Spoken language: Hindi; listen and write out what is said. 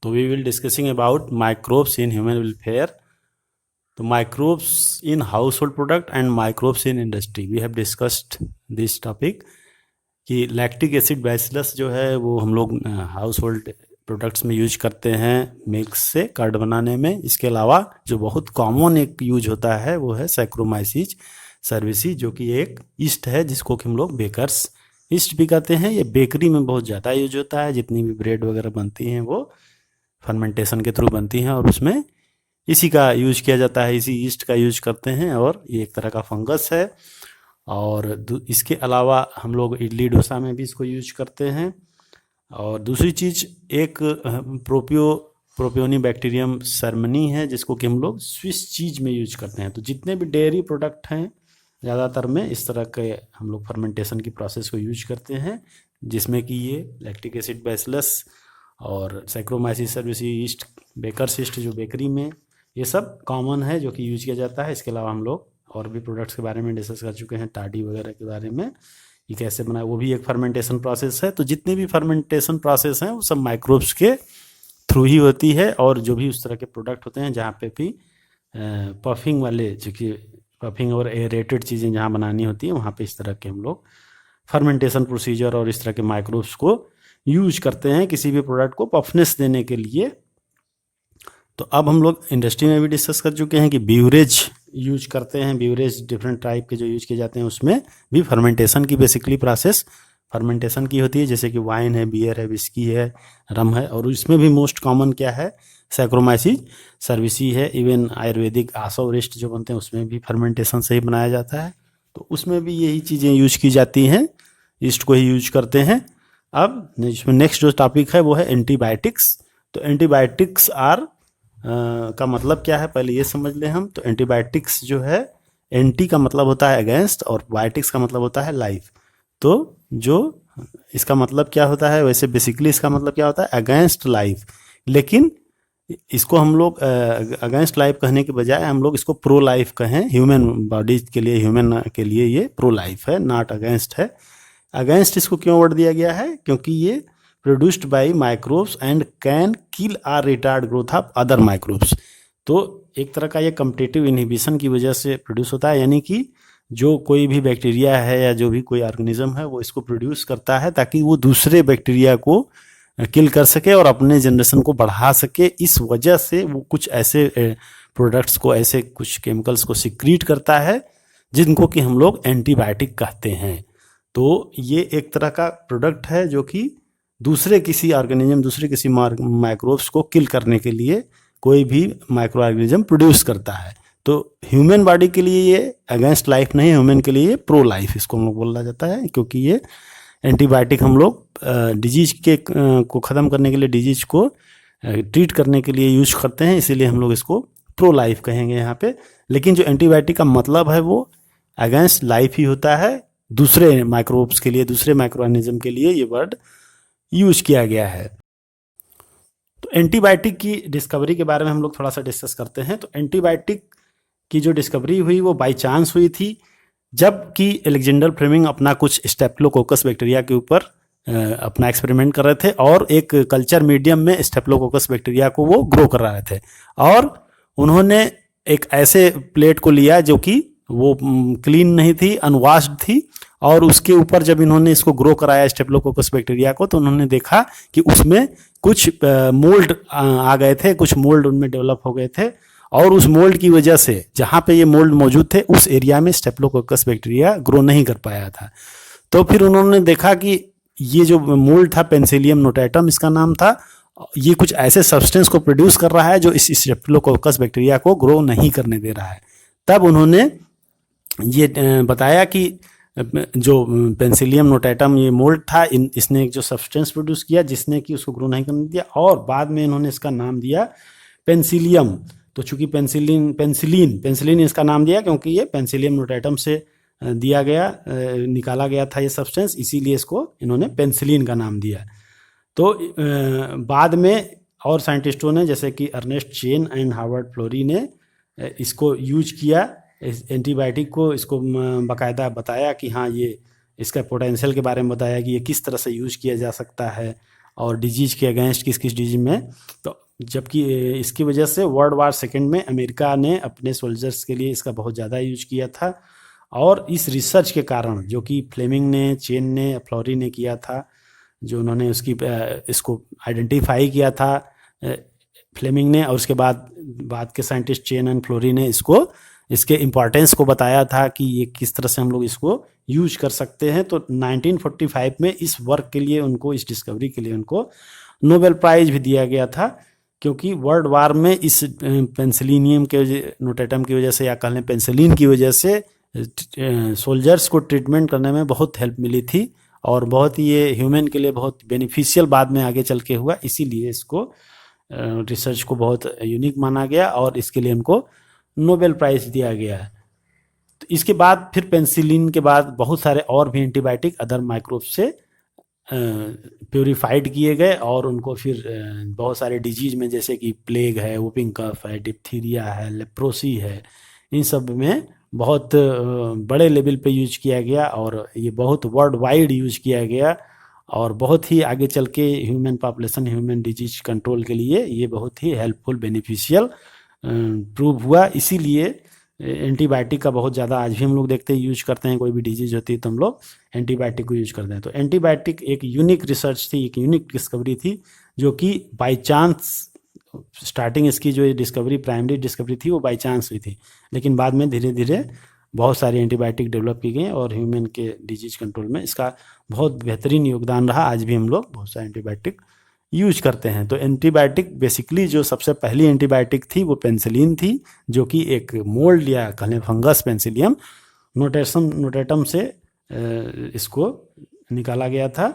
तो we will discussing about microbes in human welfare. तो microbes in household product and microbes in industry, we have discussed this topic कि लैक्टिक एसिड बैसिलस जो है वो हम लोग हाउस होल्ड प्रोडक्ट्स में यूज करते हैं मिल्क से कर्ड बनाने में. इसके अलावा जो बहुत कॉमन एक यूज होता है वो है सैक्रोमाइसिस सर्विसी, जो कि एक ईस्ट है जिसको कि हम लोग बेकर्स ईस्ट भी कहते हैं. ये बेकरी में बहुत ज़्यादा यूज होता है. जितनी भी ब्रेड वगैरह बनती हैं वो फर्मेंटेशन के थ्रू बनती हैं और उसमें इसी का यूज किया जाता है, इसी ईस्ट का यूज करते हैं. और ये एक तरह का फंगस है. और इसके अलावा हम लोग इडली डोसा में भी इसको यूज करते हैं. और दूसरी चीज़ एक प्रोपियोनी बैक्टीरियम सर्मनी है जिसको कि हम लोग स्विस चीज़ में यूज करते हैं. तो जितने भी डेयरी प्रोडक्ट हैं ज़्यादातर में इस तरह के हम लोग फर्मेंटेशन की प्रोसेस को यूज करते हैं, जिसमें कि ये लैक्टिक एसिड बैसिलस और Saccharomyces cerevisiae yeast, bakers yeast जो बेकरी में, ये सब कॉमन है जो कि यूज किया जाता है. इसके अलावा हम लोग और भी प्रोडक्ट्स के बारे में डिस्कस कर चुके हैं, टाडी वगैरह के बारे में, ये कैसे बनाए, वो भी एक फर्मेंटेशन प्रोसेस है. तो जितने भी फर्मेंटेशन प्रोसेस हैं वो सब माइक्रोब्स के थ्रू ही होती है. और जो भी उस तरह के प्रोडक्ट होते हैं जहाँ पे भी पफिंग वाले, जो कि पफिंग और एरेटेड चीज़ें जहाँ बनानी होती हैं वहाँ पे इस तरह के हम लोग फर्मेंटेशन प्रोसीजर और इस तरह के माइक्रोब्स को यूज करते हैं किसी भी प्रोडक्ट को पफनेस देने के लिए. तो अब हम लोग इंडस्ट्री में भी डिस्कस कर चुके हैं कि बीवरेज यूज करते हैं. बीवरेज डिफरेंट टाइप के जो यूज किए जाते हैं उसमें भी फर्मेंटेशन की बेसिकली प्रोसेस फर्मेंटेशन की होती है, जैसे कि वाइन है, बियर है, विस्की है, रम है. और इसमें भी मोस्ट कॉमन क्या है, सैक्रोमाइसिस सर्विसी है. इवन आयुर्वेदिक आसव रेस्ट जो बनते हैं उसमें भी फर्मेंटेशन से ही बनाया जाता है. तो उसमें भी यही चीज़ें यूज की जाती हैं, ईस्ट को ही यूज करते हैं. अब इसमें नेक्स्ट जो टॉपिक है वो है एंटीबायोटिक्स. तो एंटीबायोटिक्स आर का मतलब क्या है पहले ये समझ लें हम. तो एंटीबायोटिक्स जो है, एंटी का मतलब होता है अगेंस्ट और बायोटिक्स का मतलब होता है लाइफ. तो जो इसका मतलब क्या होता है, वैसे बेसिकली इसका मतलब क्या होता है, अगेंस्ट लाइफ. लेकिन इसको हम लोग अगेंस्ट लाइफ कहने के बजाय हम लोग इसको प्रो लाइफ कहें. ह्यूमन बॉडी के लिए, ह्यूमन के लिए ये प्रो लाइफ है, नॉट अगेंस्ट है. अगेंस्ट इसको क्यों वर्ड दिया गया है, क्योंकि ये produced by microbes and can kill or retard growth of other microbes. तो एक तरह का ये कम्पिटिटिव इनहिबिशन की वजह से प्रोड्यूस होता है, यानी कि जो कोई भी बैक्टीरिया है या जो भी कोई ऑर्गेनिज्म है वो इसको प्रोड्यूस करता है ताकि वो दूसरे बैक्टीरिया को किल कर सके और अपने जनरेशन को बढ़ा सके. इस वजह से वो कुछ ऐसे प्रोडक्ट्स को, ऐसे कुछ केमिकल्स को सिक्रीट करता है जिनको कि हम लोग एंटीबायोटिक कहते हैं. तो ये एक तरह का प्रोडक्ट है जो कि दूसरे किसी ऑर्गेनिज्म, दूसरे किसी माइक्रोब्स को किल करने के लिए कोई भी माइक्रो ऑर्गेनिज्म प्रोड्यूस करता है. तो ह्यूमन बॉडी के लिए ये अगेंस्ट लाइफ नहीं, ह्यूमन के लिए प्रो लाइफ इसको हम लोग बोला जाता है, क्योंकि ये एंटीबायोटिक हम लोग डिजीज के को ख़त्म करने के लिए, डिजीज को ट्रीट करने के लिए यूज करते हैं, इसीलिए हम लोग इसको प्रो लाइफ कहेंगे यहाँ पे. लेकिन जो एंटीबायोटिक का मतलब है वो अगेंस्ट लाइफ ही होता है. दूसरे माइक्रोब्स के लिए, दूसरे माइक्रो ऑर्गेनिज्म के लिए ये वर्ड यूज किया गया है. तो एंटीबायोटिक की डिस्कवरी के बारे में हम लोग थोड़ा सा डिस्कस करते हैं. तो एंटीबायोटिक की जो डिस्कवरी हुई वो बाय चांस हुई थी, जबकि अलेक्जेंडर फ्लेमिंग अपना कुछ स्टेप्लोकोकस बैक्टीरिया के ऊपर अपना एक्सपेरिमेंट कर रहे थे और एक कल्चर मीडियम में स्टेप्लोकोकस बैक्टीरिया को वो ग्रो कर रहे थे. और उन्होंने एक ऐसे प्लेट को लिया जो कि वो क्लीन नहीं थी, अनवॉश्ड थी, और उसके ऊपर जब इन्होंने इसको ग्रो कराया स्टेप्लोकोकस बैक्टीरिया को, तो उन्होंने देखा कि उसमें कुछ मोल्ड आ गए थे, कुछ मोल्ड उनमें डेवलप हो गए थे. और उस मोल्ड की वजह से जहाँ पे ये मोल्ड मौजूद थे उस एरिया में स्टेप्लोकोकस बैक्टीरिया ग्रो नहीं कर पाया था. तो फिर उन्होंने देखा कि ये जो मोल्ड था, पेंसिलियम नोटाटम इसका नाम था, ये कुछ ऐसे सब्सटेंस को प्रोड्यूस कर रहा है जो इस स्टेप्लोकोकस बैक्टीरिया को ग्रो नहीं करने दे रहा है. तब उन्होंने ये बताया कि जो पेंसिलियम नोटाटम ये मोल्ड था, इसने एक जो सब्सटेंस प्रोड्यूस किया जिसने कि उसको ग्रो नहीं करने दिया, और बाद में इन्होंने इसका नाम दिया पेंसिलियम. तो चूंकि पेंसिलिन इसका नाम दिया क्योंकि ये पेंसिलियम नोटाटम से दिया गया, निकाला गया था ये सब्सटेंस, इसीलिए इसको इन्होंने पेंसिलिन का नाम दिया. तो बाद में और साइंटिस्टों ने, जैसे कि Ernest Chain and Howard Florey ने इसको यूज किया, एंटीबायोटिक को, इसको बाकायदा बताया कि हाँ ये इसका पोटेंशियल के बारे में बताया कि ये किस तरह से यूज किया जा सकता है. और डिजीज के अगेंस्ट किस किस डिजीज में। तो जबकि इसकी वजह से वर्ल्ड वार सेकेंड में अमेरिका ने अपने सोल्जर्स के लिए इसका बहुत ज़्यादा यूज किया था। और इस रिसर्च के कारण जो कि फ्लेमिंग ने, चेन ने, फ्लोरी ने किया था, जो उन्होंने इसको आइडेंटिफाई किया था फ्लेमिंग ने, और उसके बाद के साइंटिस्ट चेन एंड फ्लोरी ने इसके इम्पॉर्टेंस को बताया था कि ये किस तरह से हम लोग इसको यूज कर सकते हैं। तो 1945 में इस वर्क के लिए उनको, इस डिस्कवरी के लिए उनको नोबेल प्राइज भी दिया गया था, क्योंकि वर्ल्ड वार में इस पेंसिलिनियम के नोटेटम की वजह से, या कह लें पेंसिलिन की वजह से, सोल्जर्स को ट्रीटमेंट करने में बहुत हेल्प मिली थी और बहुत ही ये ह्यूमन के लिए बहुत बेनिफिशियल बाद में आगे चल के हुआ। इसीलिए इसको रिसर्च को बहुत यूनिक माना गया और इसके लिए उनको नोबेल प्राइज दिया गया है। तो इसके बाद फिर पेंसिलिन के बाद बहुत सारे और भी एंटीबायोटिक अदर माइक्रोब से प्योरीफाइड किए गए और उनको फिर बहुत सारे डिजीज में, जैसे कि प्लेग है, वुपिंग कफ है, डिप्थीरिया है, लेप्रोसी है, इन सब में बहुत बड़े लेवल पे यूज किया गया और ये बहुत वर्ल्ड वाइड यूज किया गया और बहुत ही आगे चल के human population, human disease control के लिए ये बहुत ही हेल्पफुल, बेनिफिशियल प्रूव हुआ। इसीलिए एंटीबायोटिक का बहुत ज़्यादा आज भी हम लोग देखते हैं, यूज करते हैं। कोई भी डिजीज होती है तो हम लोग एंटीबायोटिक को यूज करते हैं। तो एंटीबायोटिक एक यूनिक रिसर्च थी, एक यूनिक डिस्कवरी थी, जो कि बाई चांस, स्टार्टिंग इसकी जो डिस्कवरी, प्राइमरी डिस्कवरी थी, वो बाई चांस हुई थी, लेकिन बाद में धीरे धीरे बहुत सारी एंटीबायोटिक डेवलप की गई और ह्यूमन के डिजीज कंट्रोल में इसका बहुत बेहतरीन योगदान रहा। आज भी हम लोग बहुत सारे एंटीबायोटिक यूज करते हैं। तो एंटीबायोटिक बेसिकली जो सबसे पहली एंटीबायोटिक थी वो पेंसिलिन थी, जो कि एक मोल्ड या कहलें फंगस पेंसिलियम नोटेटम से इसको निकाला गया था